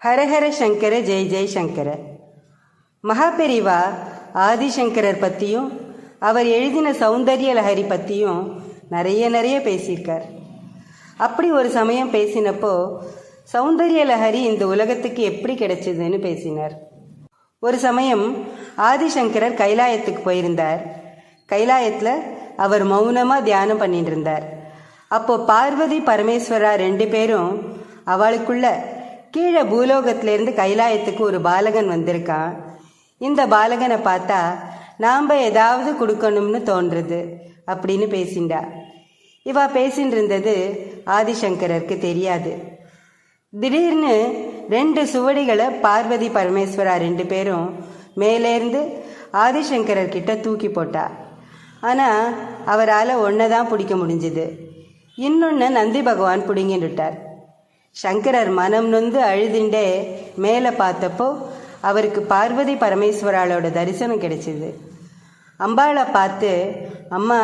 ஹரஹர சங்கர ஜெய் ஜெய் சங்கர. மகாபெரிவா ஆதிசங்கரர் பற்றியும் அவர் எழுதின சௌந்தர்ய லஹரி பற்றியும் நிறைய பேசியிருக்கார். அப்படி ஒரு சமயம் பேசினப்போ சௌந்தர்ய லஹரி இந்த உலகத்துக்கு எப்படி கிடைச்சதுன்னு பேசினார். ஒரு சமயம் ஆதிசங்கரர் கைலாயத்துக்கு போயிருந்தார். கைலாயத்தில் அவர் மௌனமாக தியானம் பண்ணிட்டு இருந்தார். அப்போது பார்வதி பரமேஸ்வரா 2 பேரும் அவளுக்குள்ள கீழே பூலோகத்திலேருந்து கைலாயத்துக்கு ஒரு பாலகன் வந்திருக்கான். இந்த பாலகனை பார்த்தா நாம் ஏதாவது கொடுக்கணும்னு தோன்றுறது அப்படின்னு பேசிண்டா. இவா பேசின்னு இருந்தது ஆதிசங்கரருக்கு தெரியாது. திடீர்னு 2 சுவடிகளை பார்வதி பரமேஸ்வரா 2 பேரும் மேலேருந்து ஆதிசங்கரர்கிட்ட தூக்கி போட்டா. ஆனால் அவரால் ஒன்றை தான் பிடிக்க முடிஞ்சுது, இன்னொன்று நந்தி பகவான் பிடுங்கிட்டுட்டார். சங்கரர் மனம் நொந்து அழுதுண்டே மேலே பார்த்தப்போ அவருக்கு பார்வதி பரமேஸ்வராளோட தரிசனம் கிடைச்சிது. அம்பாளை பார்த்து, அம்மா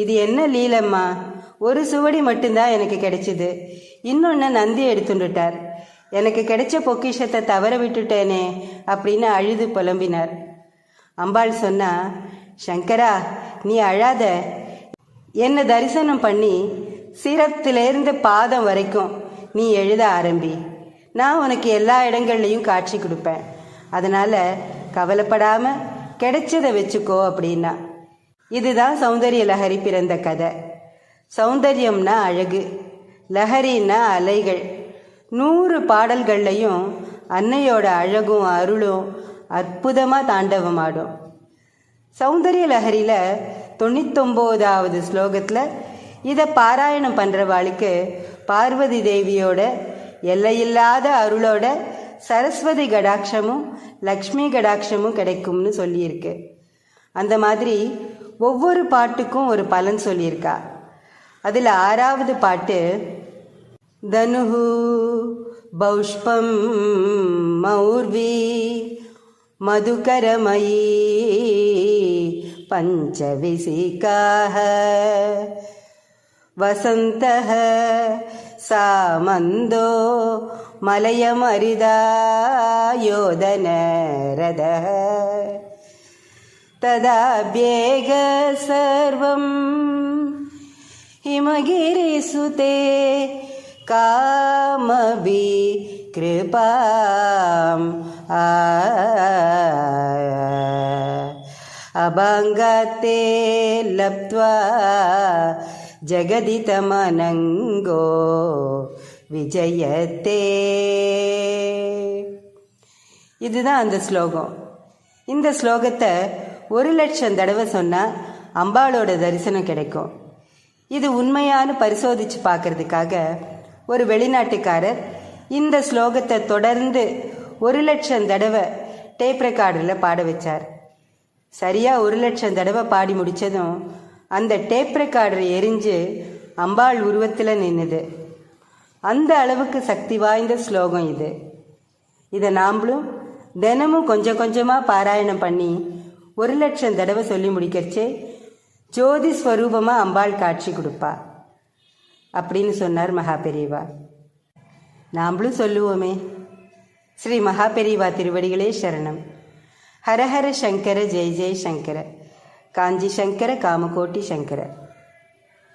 இது என்ன லீலம்மா, ஒரு சுவடி மட்டும்தான் எனக்கு கிடைச்சிது, இன்னொன்று நந்தி எடுத்துட்டார், எனக்கு கிடைச்ச பொக்கிஷத்தை தவற விட்டுட்டேனே அப்படின்னு அழுது புலம்பினார். அம்பாள் சொன்னா, சங்கரா நீ அழாத, என்னை தரிசனம் பண்ணி சிரத்திலேருந்து பாதம் வரைக்கும் நீ எழுத ஆரம்பி, நான் உனக்கு எல்லா இடங்கள்லையும் காட்சி கொடுப்பேன், அதனால் கவலைப்படாமல் கிடைச்சதை வச்சுக்கோ அப்படின்னா. இதுதான் சௌந்தர்ய லஹரி பிறந்த கதை. சௌந்தர்யம்னா அழகு, லஹரின்னா அலைகள். 100 பாடல்கள்லையும் அன்னையோட அழகும் அருளும் அற்புதமாக தாண்டவமாடும். சௌந்தர்ய லஹரியில் 99வது ஸ்லோகத்தில் இதை பாராயணம் பண்ணுறவாளுக்கு பார்வதி தேவியோட எல்லையில்லாத அருளோட சரஸ்வதி கடாட்சமும் லக்ஷ்மி கடாட்சமும் கிடைக்கும்னு சொல்லியிருக்கு. அந்த மாதிரி ஒவ்வொரு பாட்டுக்கும் ஒரு பலன் சொல்லியிருக்கா. அதில் 6வது பாட்டு, தனுஹு பௌஷ்பம் மௌர்வி மதுகரமயி பஞ்சவிசிகாஹ வசந்தஹ சாமந்தோ மலயமரிதா யோதனரதஹ ததாப்யேக சர்வம் ஹிமகிரிசுதே காமபி கிருபாம் அபங்கத்தே லப்த்வா ஜகதிதமனங்கோ விஜயத்தே. இதுதான் அந்த ஸ்லோகம். இந்த ஸ்லோகத்தை 1,00,000 தடவை சொன்னால் அம்பாளோட தரிசனம் கிடைக்கும். இது உண்மையானு பரிசோதித்து பார்க்கறதுக்காக ஒரு வெளிநாட்டுக்காரர் இந்த ஸ்லோகத்தை தொடர்ந்து 1,00,000 தடவை டேப் ரெக்கார்டரில் பாட வச்சார். சரியாக 1,00,000 தடவை பாடி முடித்ததும் அந்த டேப் ரெக்கார்டர் எரிஞ்சு அம்பாள் உருவத்தில் நின்றுது. அந்த அளவுக்கு சக்தி வாய்ந்த ஸ்லோகம் இது. இதை நாம்ளும் தினமும் கொஞ்சம் கொஞ்சமாக பாராயணம் பண்ணி 1,00,000 தடவை சொல்லி முடிக்கிறச்சே ஜோதி ஸ்வரூபமாக அம்பாள் காட்சி கொடுப்பா அப்படின்னு சொன்னார் மகாபெரிவா. நாம்ளும் சொல்லுவோமே. ஸ்ரீ மகாபெரிவா திருவடிகளே சரணம். ஹரஹர சங்கர ஜெய் ஜெய் சங்கர. காஞ்சி சங்கர காமகோட்டி சங்கர.